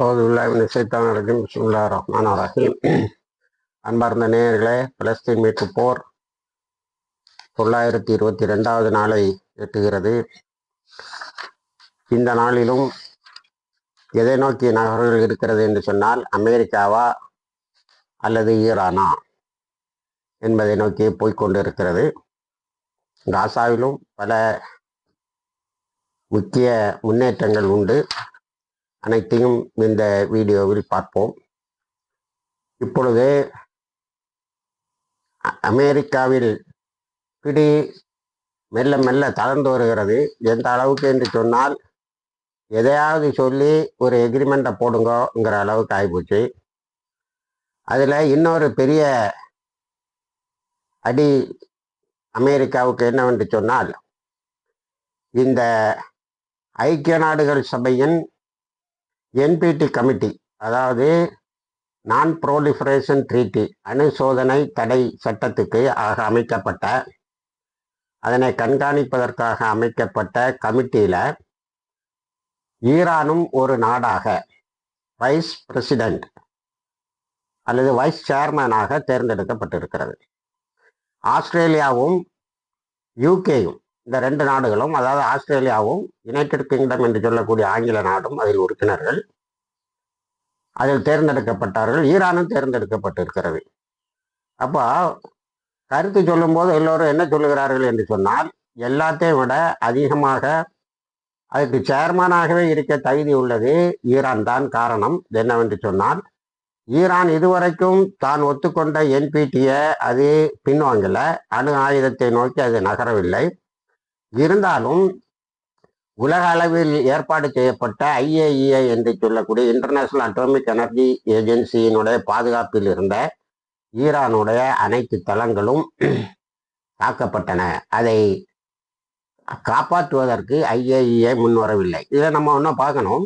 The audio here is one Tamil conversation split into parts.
பிஸ்மில்லாஹிர்-ரஹ்மானிர்-ரஹீம். அன்பார்ந்த நேயர்களே, பலஸ்தீன் மீட்பு போர் 922வது நாளை எட்டுகிறது. இந்த நாளிலும் எதை நோக்கிய நகர்வுகள் இருக்கிறது என்று சொன்னால், அமெரிக்காவா அல்லது ஈரானா என்பதை நோக்கி போய்கொண்டிருக்கிறது. காசாவிலும் பல முக்கிய முன்னேற்றங்கள் உண்டு. அனைத்தையும் இந்த வீடியோவில் பார்ப்போம். இப்பொழுது அமெரிக்காவில் பிடி மெல்ல மெல்ல தளர்ந்து வருகிறது. எந்த அளவுக்கு என்று சொன்னால், எதையாவது சொல்லி ஒரு எக்ரிமெண்ட்டை போடுங்கிற அளவுக்கு ஆகிப்போச்சு. அதில் இன்னொரு பெரிய அடி அமெரிக்காவுக்கு என்னவென்று சொன்னால், இந்த ஐக்கிய நாடுகள் சபையின் என்பிடி கமிட்டி, அதாவது நான் ப்ரோலிஃபரேஷன் ட்ரீட்டி, அணு சோதனை தடை சட்டத்துக்கு அமைக்கப்பட்ட, அதனை கண்காணிப்பதற்காக அமைக்கப்பட்ட கமிட்டியில் ஈரானும் ஒரு நாடாக வைஸ் பிரசிடென்ட் அல்லது வைஸ் சேர்மனாக தேர்ந்தெடுக்கப்பட்டிருக்கிறது. ஆஸ்திரேலியாவும் யூகேயும், இந்த ரெண்டு நாடுகளும், அதாவது ஆஸ்திரேலியாவும் யுனைடெட் கிங்டம் என்று சொல்லக்கூடிய ஆங்கில நாடும் அதில் உறுப்பினர்கள், அதில் தேர்ந்தெடுக்கப்பட்டார்கள். ஈரானும் தேர்ந்தெடுக்கப்பட்டிருக்கிறது. அப்போ கருத்து சொல்லும்போது எல்லோரும் என்ன சொல்லுகிறார்கள் என்று சொன்னால், எல்லாத்தையும் விட அதிகமாக அதுக்கு சேர்மனாகவே இருக்க தகுதி உள்ளது ஈரான் தான். காரணம் என்னவென்று சொன்னால், ஈரான் இதுவரைக்கும் தான் ஒத்துக்கொண்ட என்பிடியை அது பின்வாங்கல, அணு ஆயுதத்தை நோக்கி அது நகரவில்லை. இருந்தாலும் உலக அளவில் ஏற்பாடு செய்யப்பட்ட IAEA என்று சொல்லக்கூடிய இன்டர்நேஷனல் அட்டாமிக் எனர்ஜி ஏஜென்சியினுடைய பாதுகாப்பில் இருந்த ஈரானுடைய அனைத்து தளங்களும் தாக்கப்பட்டன. அதை காப்பாற்றுவதற்கு IAEA முன்வரவில்லை. இதை நம்ம ஒன்றும் பார்க்கணும்.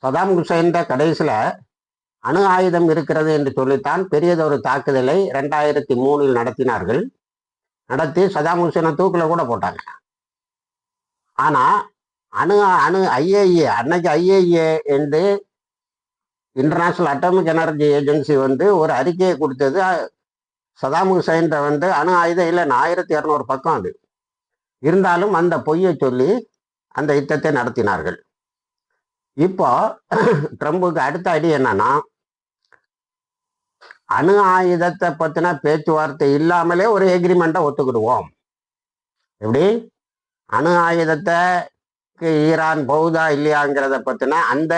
சதாம் ஹுசைன் கடைசியில் அணு ஆயுதம் இருக்கிறது என்று சொல்லித்தான் பெரியதொரு தாக்குதலை 2003 நடத்தினார்கள். நடத்தி சதாம் ஹுசைனை தூக்கில் கூட போட்டாங்க. ஆனால் IAEA, அன்னைக்கு IAEA என்று இன்டர்நேஷனல் அட்டாமிக் எனர்ஜி ஏஜென்சி ஒரு அறிக்கையை கொடுத்தது. சதாம் ஹுசைன் அணு ஆயுதம் இல்லை, 1200 பக்கம் அது. இருந்தாலும் அந்த பொய்யை சொல்லி அந்த யுத்தத்தை நடத்தினார்கள். இப்போ ட்ரம்புக்கு அடுத்த அடி என்னன்னா, அணு ஆயுதத்தை பற்றின பேச்சுவார்த்தை இல்லாமலே ஒரு எக்ரிமெண்ட்டை ஒத்துக்கிடுவோம். எப்படி அணு ஆயுதத்தை ஈரான் போகுதா இல்லையாங்கிறத பற்றின அந்த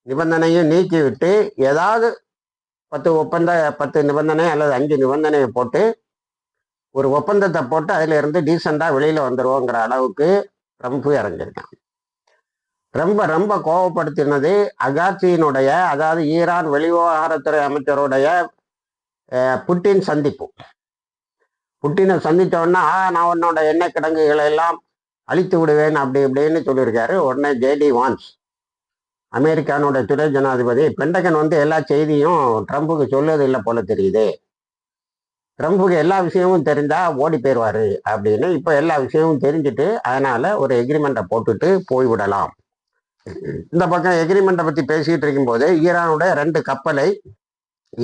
நிபந்தனையும் நீக்கிவிட்டு ஏதாவது 10 நிபந்தனை அல்லது 5 நிபந்தனையை போட்டு ஒரு ஒப்பந்தத்தை போட்டு அதில் இருந்து டீசெண்டாக வெளியில் வந்துடுவோங்கிற அளவுக்கு ட்ரம்ப் இறங்கியிருக்கான். ரொம்ப கோபப்படுத்தினது அகாட்சியினுடைய, அதாவது ஈரான் வெளிவிவகாரத்துறை அமைச்சருடைய புட்டின் சந்திப்பு. புட்டினை சந்தித்தோன்னா, நான் உன்னோட எண்ணெய் கிடங்குகளை எல்லாம் அழித்து விடுவேன் அப்படி இப்படின்னு சொல்லியிருக்காரு. உடனே JD வான்ஸ், அமெரிக்கானுடைய துணை ஜனாதிபதி, பென்டகன் எல்லா செய்தியும் ட்ரம்புக்கு சொல்லுவது இல்லை போல தெரியுது, ட்ரம்புக்கு எல்லா விஷயமும் தெரிந்தா ஓடி போயிடுவாரு அப்படின்னு. இப்போ எல்லா விஷயமும் தெரிஞ்சுட்டு அதனால ஒரு எக்ரிமெண்ட்டை போட்டுட்டு போய்விடலாம். இந்த பக்கம் எக்ரிமெண்ட்டை பற்றி பேசிக்கிட்டு இருக்கும்போது ஈரானுடைய 2 கப்பலை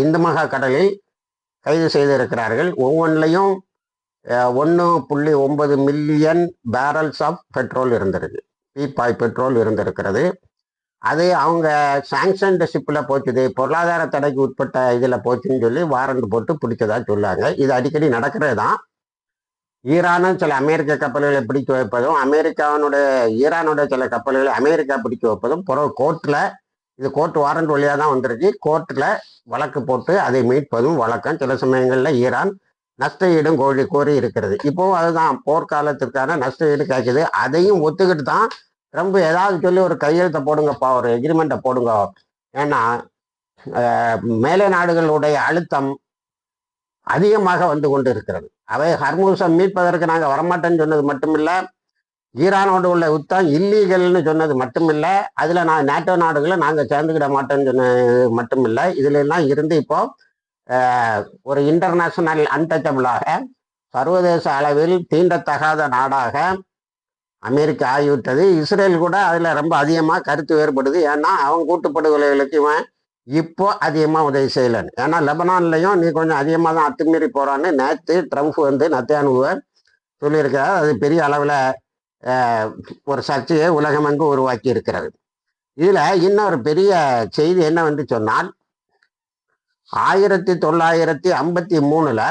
இந்து மகா கடலில் கைது செய்திருக்கிறார்கள். ஒவ்வொன்றிலையும் 1.9 மில்லியன் பேரல்ஸ் ஆஃப் பெட்ரோல் இருந்திருக்கு, பீப்பாய் பெட்ரோல் இருந்திருக்கிறது. அது அவங்க சாங்ஷன்டு ஷிப்பில் போச்சுது, பொருளாதார தடைக்கு உட்பட்ட இதில் போச்சுன்னு சொல்லி வாரண்ட் போட்டு பிடிச்சதா சொல்லாங்க. இது அடிக்கடி நடக்கிறது தான். ஈரானும் சில அமெரிக்க கப்பல்களை பிடிக்க வைப்பதும், ஈரானுடைய சில கப்பல்களை அமெரிக்கா பிடிக்க வைப்பதும், பிறகு கோர்ட்டில், இது கோர்ட் வாரண்ட் வழியாக தான் வந்திருக்கு, கோர்ட்டில் வழக்கு போட்டு அதை மீட்பதும் வழக்கம். சில சமயங்களில் ஈரான் நஷ்ட ஈடும் கோரி இருக்கிறது. இப்போவும் அதுதான் போர்க்காலத்திற்கான நஷ்ட ஈடு கேட்குது. அதையும் ஒத்துக்கிட்டு தான் ட்ரம்ப் ஏதாவது சொல்லி ஒரு கையெழுத்தை போடுங்கப்பா, ஒரு எக்ரிமெண்ட்டை போடுங்க. ஏன்னா மேலை நாடுகளுடைய அழுத்தம் அதிகமாக வந்து கொண்டு இருக்கிறது. அவை ஹர்மூஸை மீட்பதற்கு நாங்கள் வரமாட்டேன்னு சொன்னது மட்டுமில்லை, ஈரானோடு உள்ள யுத்தம் இல்லீகல்னு சொன்னது மட்டுமில்லை, அதில் நேட்டோ நாடுகளை நாங்கள் சேர்ந்துக்கிட மாட்டோன்னு சொன்னது மட்டுமில்லை, இதுல எல்லாம் இருந்து இப்போ ஒரு இன்டர்நேஷனல் அன்டச்சபிளாக, சர்வதேச அளவில் தீண்டத்தகாத நாடாக அமெரிக்கா ஆகிவிட்டது. இஸ்ரேல் கூட அதில் ரொம்ப அதிகமாக கருத்து வேறுபடுது. ஏன்னா அவங்க கூட்டுப்படுகொலைகளுக்கு இவன் இப்போ அதிகமாக உதவி செய்யலைன்னு. ஏன்னா லெபனான்லையும் நீ கொஞ்சம் அதிகமாக தான் அத்துமீறி போகிறான்னு நேற்று ட்ரம்ப் வந்து நத்தியானுவை சொல்லியிருக்கிறார். அது பெரிய அளவில் ஒரு சர்ச்சையை உலகமெங்கு உருவாக்கி இருக்கிறது. இதில் இன்னொரு பெரிய செய்தி என்னவென்று சொன்னால் 1953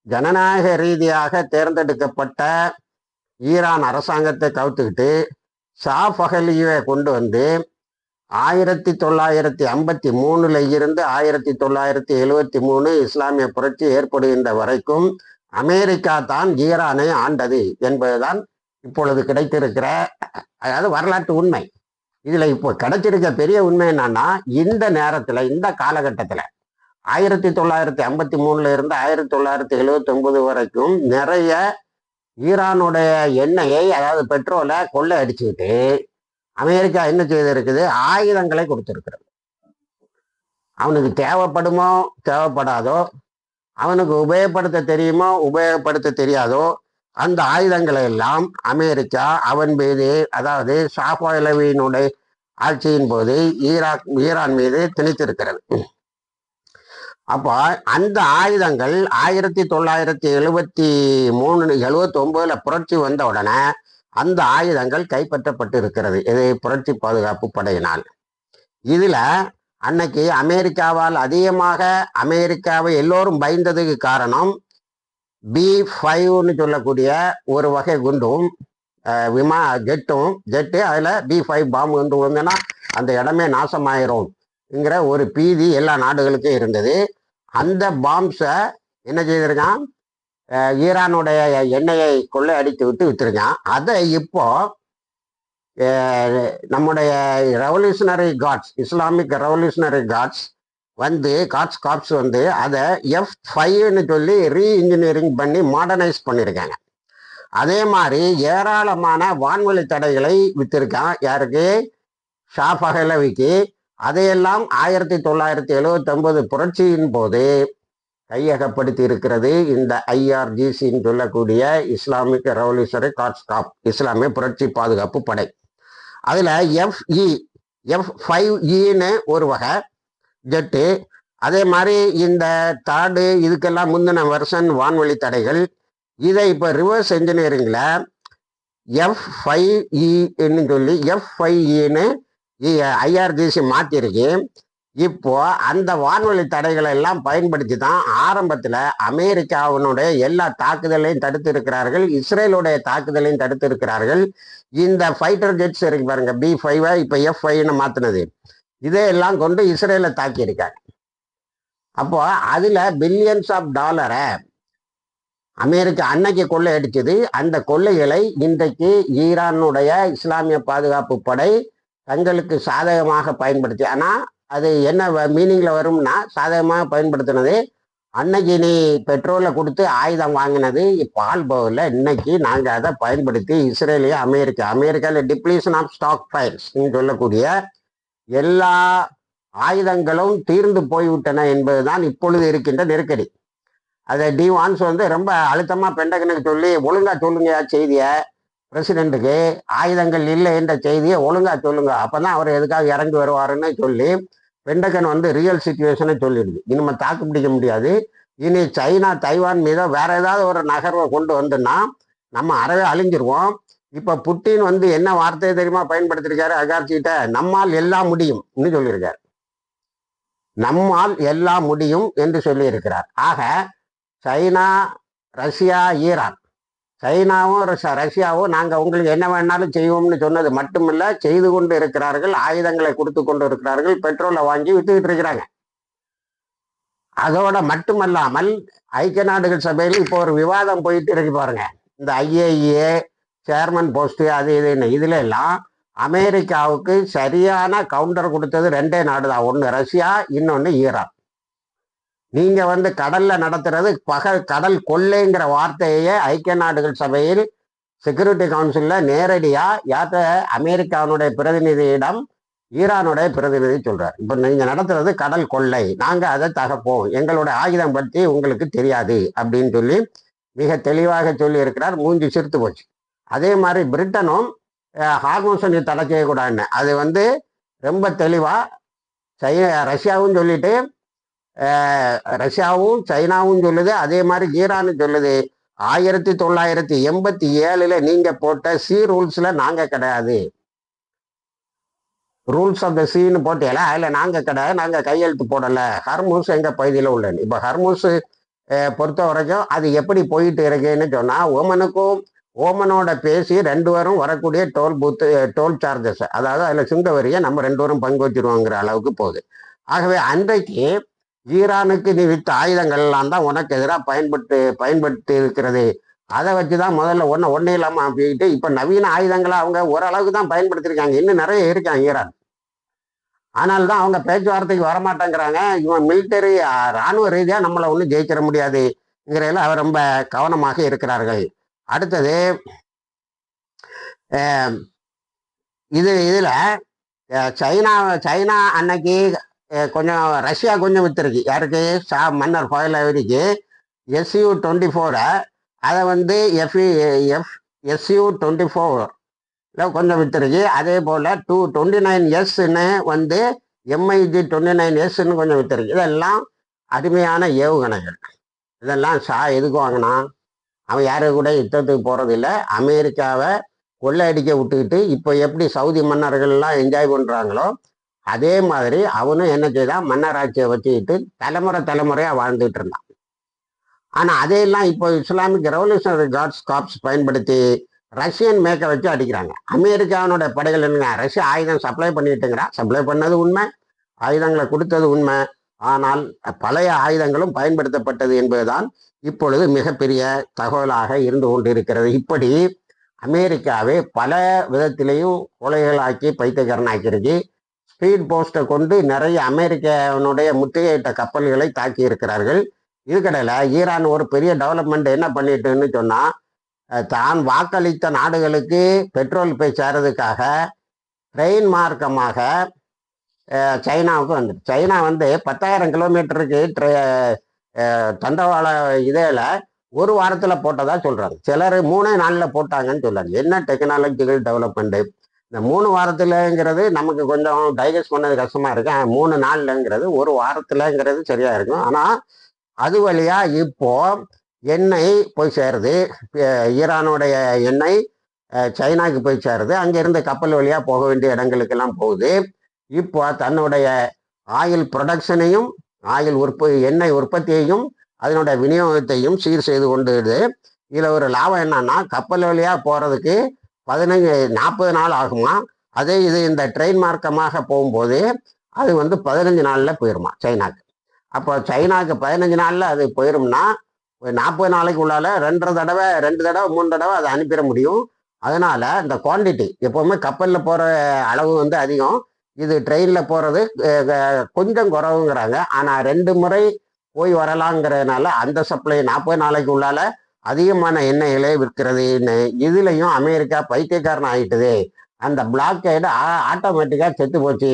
ஜனநாயக ரீதியாக தேர்ந்தெடுக்கப்பட்ட ஈரான் அரசாங்கத்தை கவுத்துக்கிட்டு ஷா பஹலியை கொண்டு வந்து 1953 இருந்து 1973 இஸ்லாமிய புரட்சி ஏற்படுகின்ற வரைக்கும் அமெரிக்கா தான் ஈரானை ஆண்டது என்பதுதான் இப்பொழுது கிடைத்திருக்கிற அதாவது வரலாற்று உண்மை. இதுல இப்போ கிடைச்சிருக்க பெரிய உண்மை என்னன்னா, இந்த நேரத்துல இந்த காலகட்டத்துல 1953 இருந்து 1979 வரைக்கும் நிறைய ஈரானுடைய எண்ணெயை அதாவது பெட்ரோலை கொள்ளை அடிச்சுக்கிட்டு அமெரிக்கா என்ன செய்திருக்குது, ஆயுதங்களை கொடுத்திருக்கிறது. அவனுக்கு தேவைப்படுமோ தேவைப்படாதோ, அவனுக்கு உபயோகப்படுத்த தெரியுமோ உபயோகப்படுத்த தெரியாதோ, அந்த ஆயுதங்களை எல்லாம் அமெரிக்கா அவன் மீது அதாவது ஷா பஹலவியினுடைய ஆட்சியின் போது ஈரான் மீது திணித்திருக்கிறது. அப்போ அந்த ஆயுதங்கள் 1979 புரட்சி வந்த உடனே அந்த ஆயுதங்கள் கைப்பற்றப்பட்டு இருக்கிறது. இது புரட்சி பாதுகாப்பு படையினால். இதுல அன்னைக்கு அமெரிக்காவால் அதிகமாக அமெரிக்காவை எல்லோரும் பயந்ததுக்கு காரணம் B5 சொல்லக்கூடிய ஒரு வகை குண்டும் ஜெட்டு அதுல B5 பாம்பு கொண்டு வந்தோன்னா அந்த இடமே நாசமாயிரும்ங்கிற ஒரு பீதி எல்லா நாடுகளுக்கும் இருந்தது. அந்த பாம்ஸை என்ன செய்திருக்கான், ஈரானுடைய எண்ணெயை கொள்ளை அடித்து விட்டு விட்டுருக்கான். அதை இப்போ நம்முடைய revolutionary guards Islamic revolutionary guards வந்து காப்ஸ் வந்து அதை F5 சொல்லி ரீஇன்ஜினியரிங் பண்ணி மாடர்னைஸ் பண்ணியிருக்காங்க. அதே மாதிரி ஏராளமான வான்வெளி தடைகளை வித்திருக்கான். யாருக்கு? ஷா பஹலவிக்கு. அதையெல்லாம் 1979 புரட்சியின் போது கையகப்படுத்தி இருக்கிறது இந்த IRGCன்னு சொல்லக்கூடிய இஸ்லாமிக் ரெவல்யூஷனரி கார்ட்ஸ் இஸ்லாமிய புரட்சி பாதுகாப்பு படை. அதுல F5Eன்னு ஒரு வகை ஜெட்டு. அதே மாதிரி இந்த தாடு இதுக்கெல்லாம் முந்தின வருஷன் வான்வெளி தடைகள். இதை இப்போ ரிவர்ஸ் என்ஜினியரிங்ல F5Eன்னு சொல்லி F5Eன்னு IRGC மாத்திருக்கு. இப்போ அந்த வான்வெளி தடைகளை எல்லாம் பயன்படுத்தி தான் ஆரம்பத்தில் அமெரிக்காவினுடைய எல்லா தாக்குதலையும் தடுத்து இருக்கிறார்கள், இஸ்ரேலுடைய தாக்குதலையும் தடுத்து இருக்கிறார்கள். இந்த ஃபைட்டர் ஜெட்ஸ் இருக்கு பாருங்க, B5 இப்போ F5ன்னு மாத்தினது, இதையெல்லாம் கொண்டு இஸ்ரேலை தாக்கி இருக்காங்க. அப்போ அதுல பில்லியன்ஸ் ஆஃப் டாலரை அமெரிக்கா அன்னைக்கு கொள்ளை அடிச்சது. அந்த கொள்ளைகளை இன்றைக்கு ஈரானுடைய இஸ்லாமிய பாதுகாப்பு படை தங்களுக்கு சாதகமாக பயன்படுத்தி, ஆனால் அது என்ன மீனிங்ல வரும்னா, சாதகமாக பயன்படுத்தினது அன்னைக்கு நீ பெட்ரோலை கொடுத்து ஆயுதம் வாங்கினது பால் போகல, இன்னைக்கு நாங்கள் அதை பயன்படுத்தி இஸ்ரேலிய அமெரிக்காவில் டிப்ளீஷன் ஆஃப் ஸ்டாக் பைல்ஸ் சொல்லக்கூடிய எல்லா ஆயுதங்களும் தீர்ந்து போய்விட்டன என்பதுதான் இப்பொழுது இருக்கின்ற நெருக்கடி. அதை D.Vance வந்து ரொம்ப அழுத்தமாக பெண்டகனுக்கு சொல்லி ஒழுங்கா சொல்லுங்க செய்தியை, பிரசிடென்ட்டுக்கு ஆயுதங்கள் இல்லை என்ற செய்தியை ஒழுங்கா சொல்லுங்க, அப்பதான் அவர் எதுக்காக இறங்கி வருவாருன்னு சொல்லி பெண்டகன் வந்து ரியல் சிச்சுவேஷனை சொல்லிடுது. இனிமே தாக்கு பிடிக்க முடியாது. இனி சைனா தைவான் மீதோ வேற ஏதாவது ஒரு நகர்வை கொண்டு வந்துன்னா நம்ம அறவே அழிஞ்சிருவோம். இப்ப புட்டின் வந்து என்ன வார்த்தையை தெரியுமா பயன்படுத்திருக்காரு அகார்ச்சிகிட்ட, நம்மால் எல்லாம் முடியும் சொல்லியிருக்காரு. நம்மால் எல்லாம் முடியும் என்று சொல்லி இருக்கிறார். ஆக சைனா, ரஷ்யா, ஈரான், சைனாவும் ரஷ்யாவும் நாங்கள் உங்களுக்கு என்ன வேணாலும் செய்வோம்னு சொன்னது மட்டுமில்ல, செய்து கொண்டு இருக்கிறார்கள், ஆயுதங்களை கொடுத்து கொண்டு இருக்கிறார்கள், பெட்ரோலை வாங்கி வித்துக்கிட்டு இருக்கிறாங்க. அதோட மட்டுமல்லாமல் ஐக்கிய நாடுகள் சபையில் இப்போ ஒரு விவாதம் போயிட்டு இருக்கு பாருங்க, இந்த IAEA சேர்மன் போஸ்ட் அது இதுன்னு. இதுல எல்லாம் அமெரிக்காவுக்கு சரியான கவுண்டர் கொடுத்தது ரெண்டே நாடு தான், ஒன்று ரஷ்யா, இன்னொன்று ஈரான். நீங்க வந்து கடல்ல நடத்துறது கடல் கொள்ளைங்கிற வார்த்தையே ஐக்கிய நாடுகள் சபையில் செக்யூரிட்டி கவுன்சில்ல நேரடியா அமெரிக்காவுடைய பிரதிநிதியிடம் ஈரானுடைய பிரதிநிதி சொல்றார், இப்ப நீங்க நடத்துறது கடல் கொள்ளை, நாங்க அதை தகப்போம், எங்களுடைய ஆயுதம் பற்றி உங்களுக்கு தெரியாது அப்படின்னு சொல்லி மிக தெளிவாக சொல்லி இருக்கிறார். மூஞ்சி சிரித்து போச்சு. அதே மாதிரி பிரிட்டனும் ஹார்மோன்ஸை நீ தடை செய்யக்கூடாதுன்னு அது வந்து ரொம்ப தெளிவாக ரஷ்யாவும் சொல்லிட்டு ரஷ்யாவும் சைனாவும் சொல்லுது, அதே மாதிரி ஈரானும் சொல்லுது. 1987 நீங்க போட்ட சி ரூல்ஸ்ல நாங்க கிடையாது, ரூல்ஸ் ஆஃப் த சீன்னு போட்டியல, அதுல நாங்க கிடையாது, நாங்க கையெழுத்து போடல. ஹர்மூஸ் எங்க பகுதியில் உள்ளது. இப்ப ஹர்மூஸ் பொறுத்த வரைக்கும் அது எப்படி போயிட்டு இருக்குன்னு சொன்னா, ஓமனோட பேசி 2 பேரும் வரக்கூடிய டோல் சார்ஜஸ், அதாவது அதுல சுங்க வரியை நம்ம 2 பேரும் பங்கு வச்சிருவோங்கிற அளவுக்கு போகுது. ஆகவே அன்றைக்கு ஈரானுக்கு நீ வித்த ஆயுதங்கள் எல்லாம் தான் உனக்கு எதிராக பயன்படுத்தி இருக்கிறது. அதை வச்சுதான் முதல்ல ஒன்னும் இல்லாம போயிட்டு இப்ப நவீன ஆயுதங்களை அவங்க ஓரளவுக்கு தான் பயன்படுத்திருக்காங்க, இன்னும் நிறைய இருக்காங்க ஈரான். ஆனால் தான் அவங்க பேச்சுவார்த்தைக்கு வரமாட்டேங்கிறாங்க. இவன் மிலிட்டரி இராணுவ ரீதியா நம்மளை ஒன்றும் ஜெயிச்சிட முடியாதுங்கிறதுல அவர் ரொம்ப கவனமாக இருக்கிறார்கள். அடுத்தது இதுல சைனா அன்னைக்கு கொஞ்சம் ரஷ்யா கொஞ்சம் வித்துருக்கு. யாருக்கு? மன்னர் பாயலாவிற்கு SU-24 அதை வந்து SU-24 கொஞ்சம் வித்துருக்கு. அதே போல 29S வந்து MiG-29S கொஞ்சம் வித்துருக்கு. இதெல்லாம் அருமையான ஏவுகணைகள். இதெல்லாம் எதுக்கு வாங்கினா, அவன் யாரு கூட யுத்தத்துக்கு போறது இல்லை, அமெரிக்காவை கொள்ளையடிக்க விட்டுக்கிட்டு இப்போ எப்படி சவுதி மன்னர்கள்லாம் என்ஜாய் பண்றாங்களோ அதே மாதிரி அவனும் என்ன செய்தான், மன்னராட்சியை வச்சுக்கிட்டு தலைமுறையா வாழ்ந்துட்டு இருந்தான். ஆனா அதையெல்லாம் இப்போ இஸ்லாமிக் ரெவல்யூஷனரி கார்ட்ஸ் காப்ஸ் பயன்படுத்தி ரஷ்யன் மேக்கை வச்சு அடிக்கிறாங்க. அமெரிக்காவினுடைய படைகள் என்னங்க, ரஷ்யா ஆயுதம் சப்ளை பண்ணிட்டுங்கிறா, சப்ளை பண்ணது உண்மை, ஆயுதங்களை கொடுத்தது உண்மை. ஆனால் பழைய ஆயுதங்களும் பயன்படுத்தப்பட்டது என்பதுதான் இப்பொழுது மிகப்பெரிய தகவலாக இருந்து கொண்டிருக்கிறது. இப்படி அமெரிக்காவே பல விதத்திலையும் கொலைகளாக்கி பைத்தியக்காரனாக்கிருக்கு. ஸ்பீட் போஸ்ட்டை கொண்டு நிறைய அமெரிக்காவினுடைய முற்றுகையிட்ட கப்பல்களை தாக்கி இருக்கிறார்கள். இதுக்கடையில் ஈரான் ஒரு பெரிய டெவலப்மெண்ட் என்ன பண்ணிட்டுன்னு சொன்னா, தான் வாக்களித்த நாடுகளுக்கு பெட்ரோல் போய் சேரதுக்காக ட்ரெயின் மார்க்கமாக சைனாவுக்கு வந்துட்டு, சைனா வந்து 10,000 கிலோமீட்டருக்கு தண்டவாள இதில் 1 வாரத்தில் போட்டதா சொல்றாங்க. சிலர் 3 நாளில் போட்டாங்கன்னு சொல்றாங்க. என்ன டெக்னாலஜிக்கல் டெவலப்மெண்ட்! இந்த 3 வாரத்துலங்கிறது நமக்கு கொஞ்சம் டைஜஸ்ட் பண்ணது கஷ்டமா இருக்கு. 3 நாள்லங்கிறது 1 வாரத்துலங்கிறது சரியா இருக்கும். ஆனா அது வழியா இப்போ எண்ணெய் போய் சேருது, ஈரானுடைய எண்ணெய் சைனாக்கு போய் சேருது. அங்கிருந்து கப்பல் வழியா போக வேண்டிய இடங்களுக்கெல்லாம் போகுது. இப்போ தன்னுடைய ஆயில் ப்ரொடக்ஷனையும் எண்ணெய் உற்பத்தியையும் அதனுடைய விநியோகத்தையும் சீர் செய்து கொண்டுடுது. இதுல ஒரு லாபம் என்னன்னா, கப்பல் வழியா போறதுக்கு 40 நாள் ஆகுமா. அதே இது இந்த ட்ரெயின் மார்க்கமாக போகும்போது அது வந்து 15 நாள்ல போயிருமா சைனாக்கு. அப்போ சைனாக்கு 15 நாள்ல அது போயிரும்னா 40 நாளைக்கு உள்ளால 2 தடவை 3 தடவை அதை அனுப்பிட முடியும். அதனால இந்த குவான்டிட்டி எப்பவுமே கப்பல்ல போற அளவு வந்து அதிகம், இது ட்ரெயின்ல போறது கொஞ்சம் குறவுங்கிறாங்க. ஆனா 2 முறை போய் வரலாங்கிறதுனால அந்த சப்ளை 40 நாளைக்கு உள்ளால அதிகமான எண்ணெய்களே விற்கிறதுன்னு இதுலையும் அமெரிக்கா பைத்தியக்காரன் ஆகிட்டுது. அந்த பிளாக்கேடு ஆட்டோமேட்டிக்கா செத்து போச்சு.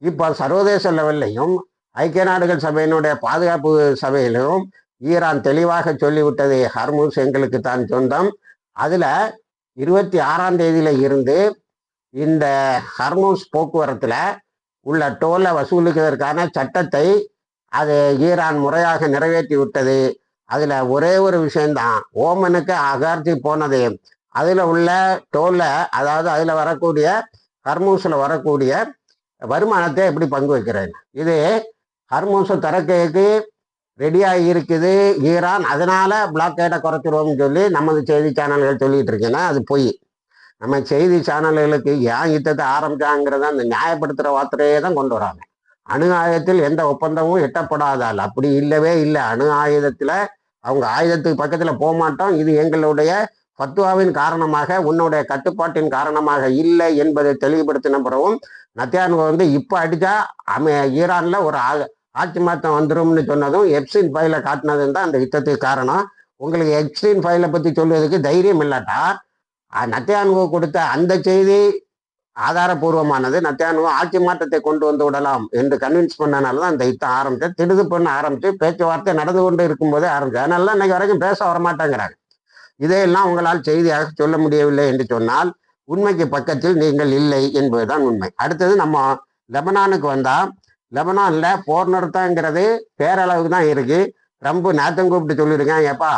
இப்போ சர்வதேச லெவல்லையும் ஐக்கிய நாடுகள் சபையினுடைய பாதுகாப்பு சபையிலும் ஈரான் தெளிவாக சொல்லிவிட்டது, ஹர்மூஸ் எங்களுக்கு தான் சொந்தம். அதுல 26ஆம் தேதியில இருந்து இந்த ஹர்மூஸ் போக்குவரத்துல உள்ள டோலை வசூலிப்பதற்கான சட்டத்தை அது ஈரான் முறையாக நிறைவேற்றி விட்டது. அதுல ஒரே ஒரு விஷயம்தான், ஓமனுக்கு அகார்த்தி போனது. அதுல உள்ள டோல்ல, அதாவது அதுல வரக்கூடிய ஹர்மூஸ்ல வரக்கூடிய வருமானத்தை எப்படி பங்கு வைக்கிறேன், இது ஹர்மூஸை திறக்கிறதுக்கு ரெடியாக இருக்குது ஈரான். அதனால பிளாக்கேட்டை குறைச்சிருவோம்னு சொல்லி நமது செய்தி சேனல்கள் சொல்லிட்டு இருக்கேன்னா அது பொய். நம்ம செய்தி சேனல்களுக்கு ஏன் யுத்தத்தை ஆரம்பிச்சாங்கிறத அந்த நியாயப்படுத்துகிற வார்த்தையே தான் கொண்டு வராங்க. அணு ஆயுதத்தில் எந்த ஒப்பந்தமும் எட்டப்படாதால் அப்படி இல்லவே இல்லை. அணு ஆயுதத்தில் அவங்க ஆயுதத்துக்கு பக்கத்தில் போக மாட்டோம், இது எங்களுடைய ஃபத்வாவின் காரணமாக, உன்னுடைய கட்டுப்பாட்டின் காரணமாக இல்லை என்பதை தெளிவுபடுத்தின பிறகும் நத்தியானுவை வந்து இப்போ அடித்தா ஈரானில் ஒரு ஆட்சி மாற்றம் வந்துரும்னு சொன்னதும் எப்ஸ்டீன் ஃபைலை காட்டினதுன்னு தான் அந்த யுத்தத்துக்கு காரணம். உங்களுக்கு எப்ஸ்டீன் ஃபைலை பற்றி சொல்வதற்கு தைரியம் இல்லாட்டா நத்தியானுவை கொடுத்த அந்த செய்தி ஆதாரபூர்வமானது. நத்தியானுவை ஆட்சி மாற்றத்தை கொண்டு வந்து விடலாம் என்று கன்வின்ஸ் பண்ணனால தான் அந்த யுத்தம் ஆரம்பிச்சு, திடுது பண்ண ஆரம்பிச்சு, பேச்சுவார்த்தை நடந்து கொண்டு இருக்கும்போதே ஆரம்பிச்சு. அதனால தான் இன்னைக்கு வரைக்கும் பேச வரமாட்டேங்கிறாங்க. இதையெல்லாம் உங்களால் செய்தியாக சொல்ல முடியவில்லை என்று சொன்னால் உண்மைக்கு பக்கத்தில் நீங்கள் இல்லை என்பதுதான் உண்மை. அடுத்தது நம்ம லெபனானுக்கு வந்தா, லெபனான்ல போர் நிறுத்தங்கிறது பேரளவுக்கு தான் இருக்கு. ட்ரம்ப் நேத்தம் கூப்பிட்டு சொல்லியிருக்கேன், ஏப்பா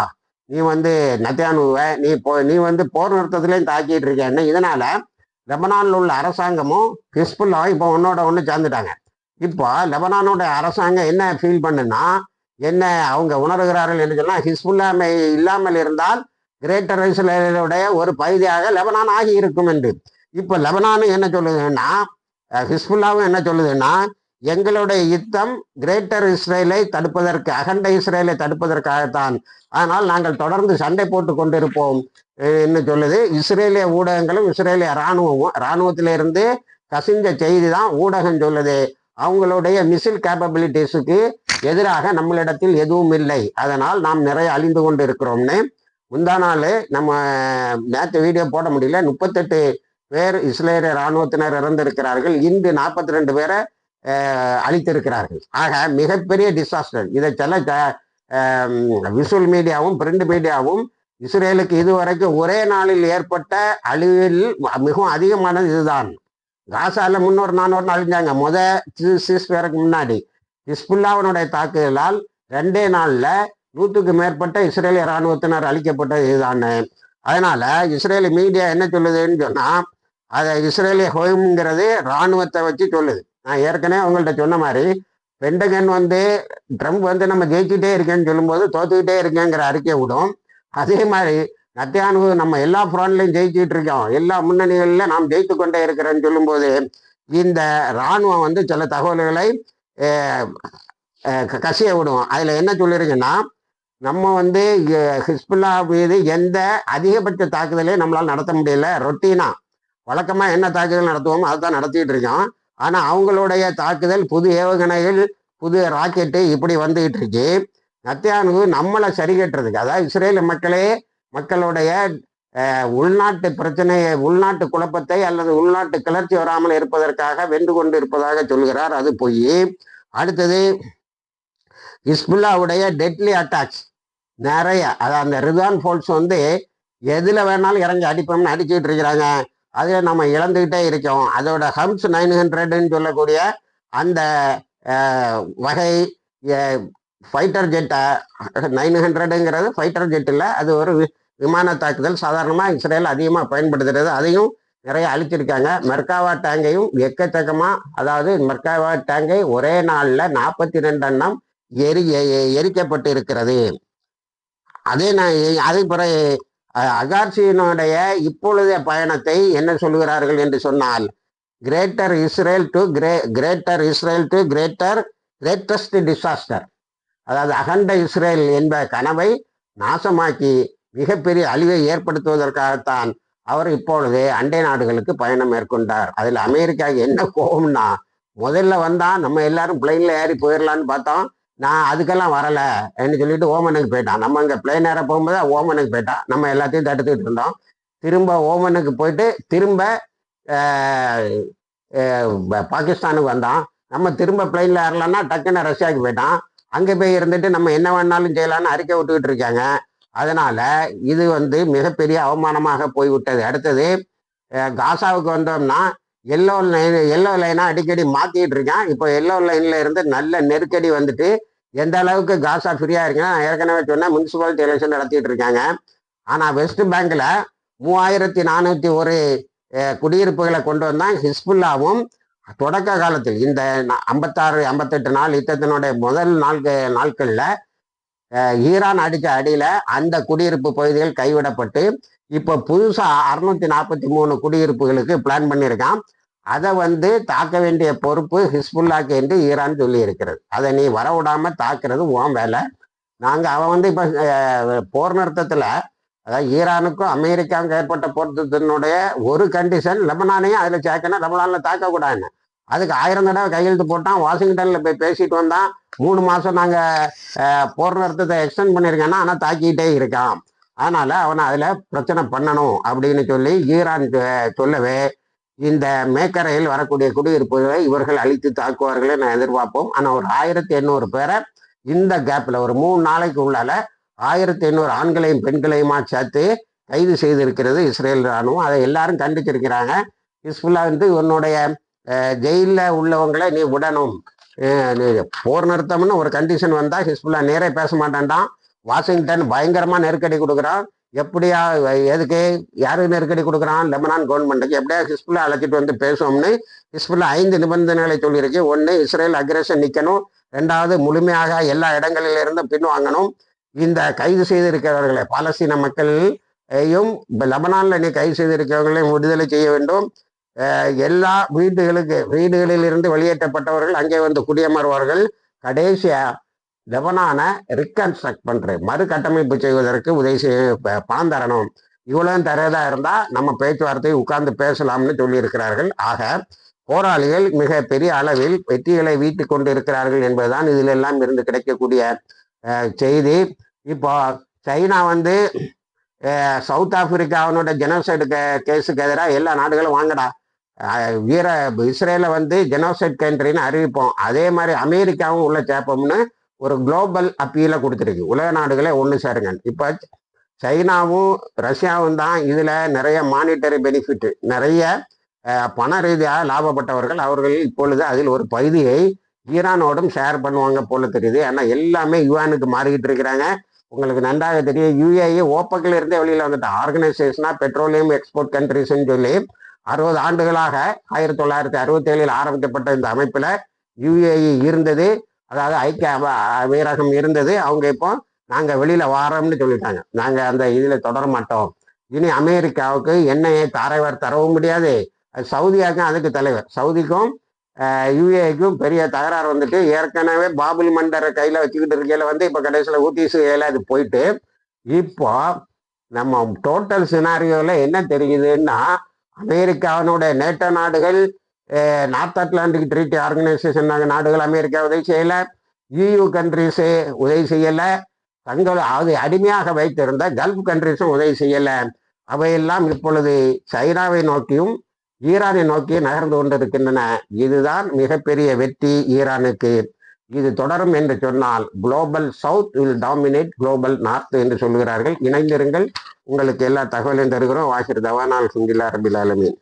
நீ நத்தியானுவை நீ போர் நிறுத்தத்திலையும் தாக்கிட்டு இருக்கேன்னு. இதனால லெபனானில் உள்ள அரசாங்கமும் ஹிஸ்புல்லாவும் இப்போ ஒன்னோட ஒன்று சேர்ந்துட்டாங்க. இப்போ லெபனானோட அரசாங்கம் என்ன ஃபீல் பண்ணுன்னா, என்ன அவங்க உணர்கிறார்கள் என்று சொன்னால், ஹிஸ்புல்லா இல்லாமல் இருந்தால் கிரேட்டர் இஸ்ரேலுடைய ஒரு பகுதியாக லெபனான் ஆகி இருக்கும் என்று. இப்போ லெபனானும் என்ன சொல்லுதுன்னா, ஹிஸ்புல்லாவும் என்ன சொல்லுதுன்னா, எங்களுடைய யுத்தம் கிரேட்டர் இஸ்ரேலை தடுப்பதற்கு, அகண்ட இஸ்ரேலை தடுப்பதற்காகத்தான். ஆனால் நாங்கள் தொடர்ந்து சண்டை போட்டு கொண்டிருப்போம் என்று சொல்லுது. இஸ்ரேலிய ஊடகங்களும் இஸ்ரேலிய இராணுவத்திலிருந்து கசிஞ்ச செய்தி தான் ஊடகம் சொல்லுது. அவங்களுடைய மிசில் கேப்பபிலிட்டிஸுக்கு எதிராக நம்மளிடத்தில் எதுவும் இல்லை, அதனால் நாம் நிறைய அழிந்து கொண்டு இருக்கிறோம்னு. முந்தா நாள் நம்ம நேற்று வீடியோ போட முடியல, 38 பேர் இஸ்ரேலிய இராணுவத்தினர் இறந்திருக்கிறார்கள். இன்று 42 பேரை அழித்திருக்கிறார்கள். ஆக மிகப்பெரிய டிசாஸ்டர். இதை சில விஷுவல் மீடியாவும் பிரிண்ட் மீடியாவும் இஸ்ரேலுக்கு இதுவரைக்கும் ஒரே நாளில் ஏற்பட்ட அழிவில் மிகவும் அதிகமானது இதுதான். காசால 300-400 அழிஞ்சாங்க சீஸ்ஃபயருக்கு முன்னாடி. ஹிஸ்புல்லாவினுடைய தாக்குதலால் 2 நாள்ல 100க்கு மேற்பட்ட இஸ்ரேலிய இராணுவத்தினர் அழிக்கப்பட்டது இதுதான். அதனால இஸ்ரேலி மீடியா என்ன சொல்லுதுன்னு சொன்னா, அதை இஸ்ரேலிய ஹோம்ங்கிறது இராணுவத்தை வச்சு சொல்லுது. நான் ஏற்கனவே உங்கள்கிட்ட சொன்ன மாதிரி, பெண்டகன் ட்ரம்ப் நம்ம ஜெயிச்சுட்டே இருக்கேன்னு சொல்லும்போது தோத்துக்கிட்டே இருக்கேங்கிற அறிக்கை விடும். அதே மாதிரி நத்தியானு நம்ம எல்லா ஃப்ரண்ட்லையும் ஜெயிச்சுட்டு இருக்கோம், எல்லா முன்னணிகளில் நாம் ஜெயித்து கொண்டே இருக்கிறேன்னு சொல்லும்போது இந்த இராணுவம் சில தகவல்களை கசிய விடும். அதில் என்ன சொல்லிருங்கன்னா, நம்ம ஹிஸ்புல்லா மீது எந்த அதிகபட்ச தாக்குதலையும் நம்மளால் நடத்த முடியல. ரொட்டீனா வழக்கமாக என்ன தாக்குதல் நடத்துவோமோ அதை தான் நடத்திட்டு இருக்கோம். ஆனால் அவங்களுடைய தாக்குதல், புது ஏவுகணைகள், புது ராக்கெட்டு இப்படி வந்துகிட்டு இருக்கு. நத்தியானு நம்மளை சரி கட்டுறதுக்கு, அதாவது இஸ்ரேல் மக்களுடைய உள்நாட்டு பிரச்சனையை, உள்நாட்டு குழப்பத்தை அல்லது உள்நாட்டு கிளர்ச்சி வராமல் இருப்பதற்காக வென்று கொண்டு இருப்பதாக சொல்கிறார். அது பொய். அடுத்தது ஹிஸ்புல்லாவுடைய டெட்லி அட்டாக்ஸ் நிறைய, அதாவது அந்த ரிதான் ஃபோல்ஸ் எதுல வேணாலும் இறங்கி அடிப்போம்னு அடிச்சுட்டு இருக்கிறாங்க. அதை நம்ம இழந்துகிட்டே இருக்கோம். அதோட ஹம்ஸ் 900ன்னு சொல்லக்கூடிய அந்த வகை ஃபைட்டர் ஜெட்டை, 900ங்கிறது ஃபைட்டர் ஜெட் இல்லை, அது ஒரு விமான தாக்குதல். சாதாரணமாக இஸ்ரேல் அதிகமாக பயன்படுத்துறது. அதையும் நிறைய அழிச்சிருக்காங்க. மெர்காவா டேங்கையும் எக்கச்சக்கமாக, அதாவது மெர்காவா டேங்கை ஒரே நாளில் 42 எண்ணம் எரிக்கப்பட்டு இருக்கிறது. அது பிறகு அகார்சியினுடைய இப்பொழுதைய பயணத்தை என்ன சொல்கிறார்கள் என்று சொன்னால், greater Israel to greatest disaster, அதாவது அகண்ட இஸ்ரேல் என்ப கனவை நாசமாக்கி மிகப்பெரிய அழிவை ஏற்படுத்துவதற்காகத்தான் அவர் இப்பொழுது அண்டை நாடுகளுக்கு பயணம் மேற்கொண்டார். அதில் அமெரிக்கா என்ன கோபம்னா, முதல்ல நம்ம எல்லாரும் பிளைன்ல ஏறி போயிடலான்னு பார்த்தோம். நான் அதுக்கெல்லாம் வரல என்று சொல்லிட்டு ஓமனுக்கு போயிட்டான். நம்ம அங்கே பிளைன் ஏற போகும்போது ஓமனுக்கு போயிட்டான். நம்ம எல்லாத்தையும் தடுத்துட்டு இருந்தோம். திரும்ப ஓமனுக்கு போயிட்டு திரும்ப பாகிஸ்தானுக்கு வந்தான். நம்ம திரும்ப பிளைன்ல ஏறலான்னா டக்குன்னு ரஷ்யாவுக்கு போயிட்டான். அங்கே போய் இருந்துட்டு நம்ம என்ன வேணாலும் செய்யலான்னு அறிக்கை விட்டுக்கிட்டு இருக்காங்க. அதனால இது மிகப்பெரிய அவமானமாக போய்விட்டது. அடுத்தது காசாவுக்கு வந்தோம்னா எல்லோ லைனா அடிக்கடி மாத்திட்டு இருக்கான். இப்போ எல்லோ லைன்ல இருந்து நல்ல நெருக்கடி எந்த அளவுக்கு காசா ஃப்ரீயா இருக்குன்னா, நான் ஏற்கனவே சொன்னேன், முனிசிபாலிட்டி எலெக்ஷன் நடத்திட்டு இருக்காங்க. ஆனா வெஸ்ட் பேங்க்ல 3401 குடியிருப்புகளை கொண்டு வந்தான் ஹிஸ்புல்லாவும். தொடக்க காலத்தில் இந்த 56-58 நாள் யுத்தத்தினுடைய முதல் நாட்கள்ல ஈரான் அடிச்ச அடியில அந்த குடியிருப்பு பகுதிகள் கைவிடப்பட்டு இப்போ புதுசா 643 குடியிருப்புகளுக்கு பிளான் பண்ணியிருக்கான். அதை தாக்க வேண்டிய பொறுப்பு ஹிஸ்புல்லாக்கு என்று ஈரான் சொல்லி இருக்கிறது. அதை நீ வரவிடாம தாக்குறது உன் வேலை. அவன் இப்ப போர் நிறுத்தத்துல, அதாவது ஈரானுக்கும் அமெரிக்காவுக்கும் ஏற்பட்ட போர் நிறுத்தத்தினுடைய ஒரு கண்டிஷன், லெபனானையும் அதுல சேர்க்கணும், லெபனான்ல தாக்க கூடாதுன்னு. அதுக்கு 1000 தடவை கையெழுத்து போட்டான். வாஷிங்டன்ல போய் பேசிட்டு வந்தான். 3 மாசம் நாங்க போர் நிறுத்தத்தை எக்ஸ்டெண்ட் பண்ணியிருக்கேன்னா, ஆனா தாக்கிட்டே இருக்கான். அதனால அவனை அதுல பிரச்சனை பண்ணணும் அப்படின்னு சொல்லி ஈரான் சொல்லவே, இந்த மேக்கரையில் வரக்கூடிய குடியிருப்புகளை இவர்கள் அழித்து தாக்குவார்களே நான் எதிர்பார்ப்போம். ஆனா ஒரு 1800 பேரை இந்த கேப்ல ஒரு 3 நாளைக்கு உள்ளால 1500 ஆண்களையும் பெண்களையுமா சேர்த்து கைது செய்திருக்கிறது இஸ்ரேல் ராணுவம். அதை எல்லாரும் கண்டிச்சிருக்கிறாங்க. ஹிஸ்புல்லா வந்து உன்னுடைய ஜெயிலில் உள்ளவங்களை நீ விடணும், போர் நிறுத்தம்னு ஒரு கண்டிஷன் வந்தா ஹிஸ்புல்லா நேரே பேச மாட்டான்டான். வாஷிங்டன் பயங்கரமா நெருக்கடி கொடுக்குறான். எப்படியா எதுக்கு யாரு நெருக்கடி கொடுக்குறான்? லெபனான் கவர்மெண்ட்டுக்கு. எப்படியா ஹிஸ்புல்லா அழைச்சிட்டு வந்து பேசுவோம்னு ஹிஸ்புல்லா 5 நிபந்தனைகளை சொல்லியிருக்கு. ஒன்று, இஸ்ரேல் அக்ரஷன் நிற்கணும். 2வது, முழுமையாக எல்லா இடங்களிலிருந்தும் பின்வாங்கணும். இந்த கைது செய்திருக்கிறவர்களை பாலஸ்தீன மக்களையும் லெபனான்ல நீ கைது செய்திருக்கிறவர்களையும் விடுதலை செய்ய வேண்டும். எல்லா வீடுகளில் இருந்து வெளியேற்றப்பட்டவர்கள் அங்கே வந்து குடியமர்வார்கள். கடைசியா லெபனான ரீகன்ஸ்ட்ரக்ட் பண்ற மறுகட்டமைப்பு செய்வதற்கு உதவி செய்ய பணம் தரணும். இவ்வளவு தரதா இருந்தா நம்ம பேச்சுவார்த்தையை உட்கார்ந்து பேசலாம்னு சொல்லியிருக்கிறார்கள். ஆக போராளிகள் மிக பெரிய அளவில் வெற்றிகளை வீட்டுக் கொண்டு இருக்கிறார்கள் என்பதுதான் இதில் எல்லாம் இருந்து கிடைக்கக்கூடிய செய்தி. இப்போ சைனா வந்து சவுத் ஆப்பிரிக்காவினோட ஜெனோசைடு கேஸுக்கு எதிராக எல்லா நாடுகளும் வாங்கடா, இஸ்ரேலை வந்து ஜெனோசைட் கண்ட்ரின்னு அறிவிப்போம், அதே மாதிரி அமெரிக்காவும் உள்ள சேர்ப்போம்னு ஒரு குளோபல் அப்பீலை கொடுத்துருக்கு. உலக நாடுகளே ஒன்று சேருங்க. இப்போ சைனாவும் ரஷ்யாவும் தான் இதில் நிறைய மானிட்டரி பெனிஃபிட், நிறைய பண ரீதியாக லாபப்பட்டவர்கள். அவர்கள் இப்பொழுது அதில் ஒரு பகுதியை ஈரானோடும் ஷேர் பண்ணுவாங்க போல தெரியுது. ஏன்னா எல்லாமே யுவானுக்கு மாறிக்கிட்டு இருக்கிறாங்க. உங்களுக்கு நன்றாக தெரியும், யுஏஇ ஓப்பக்கில் இருந்தே வெளியில் வந்துட்டு ஆர்கனைசேஷனா பெட்ரோலியம் எக்ஸ்போர்ட் கண்ட்ரிஸ்ன்னு சொல்லி 60 ஆண்டுகளாக 1967 ஆரம்பிக்கப்பட்ட இந்த அமைப்பில் யுஏஇ இருந்தது. அதாவது ஐக்கிய அமீரகம் இருந்தது. அவங்க இப்போ நாங்கள் வெளியில் வாரோம்னு சொல்லிட்டாங்க. நாங்கள் அந்த இதில் தொடர மாட்டோம். இனி அமெரிக்காவுக்கு எண்ணெயை தாரைவர் தரவும் முடியாது. சவுதியாக்கும் அதுக்கு தலைவர். சவுதிக்கும் யுஏக்கும் பெரிய தகராறு வந்துட்டு, ஏற்கனவே பாபுல் மண்டரை கையில் வச்சுக்கிட்டு இருக்கையில வந்து இப்போ கடைசியில் ஊட்டிஸு அது போயிட்டு, இப்போ நம்ம டோட்டல் சினாரியோவில் என்ன தெரியுதுன்னா, அமெரிக்காவினுடைய நேட்டோ நாடுகள், நார்த் அட்லாண்டிக் ட்ரீட்டி ஆர்கனைசேஷன் நாடுகள் அமெரிக்கா உதவி செய்யலை, யூ கண்ட்ரிஸு உதவி செய்யலை, தங்கள் அது அடிமையாக வைத்திருந்த கல்ஃப் கண்ட்ரிஸும் உதவி செய்யலை. அவையெல்லாம் இப்பொழுது சைனாவை நோக்கியும் ஈரானை நோக்கி நகர்ந்து கொண்டிருக்கின்றன. இதுதான் மிகப்பெரிய வெற்றி ஈரானுக்கு. இது தொடரும் என்று சொன்னால் global south will dominate global north என்று சொல்கிறார்கள். இணைந்திருங்கள், உங்களுக்கு எல்லா தகவலையும் தருகிறோம். வாஹிர் தவானால் சிங்கிலா ரபில் ஆலமீன்.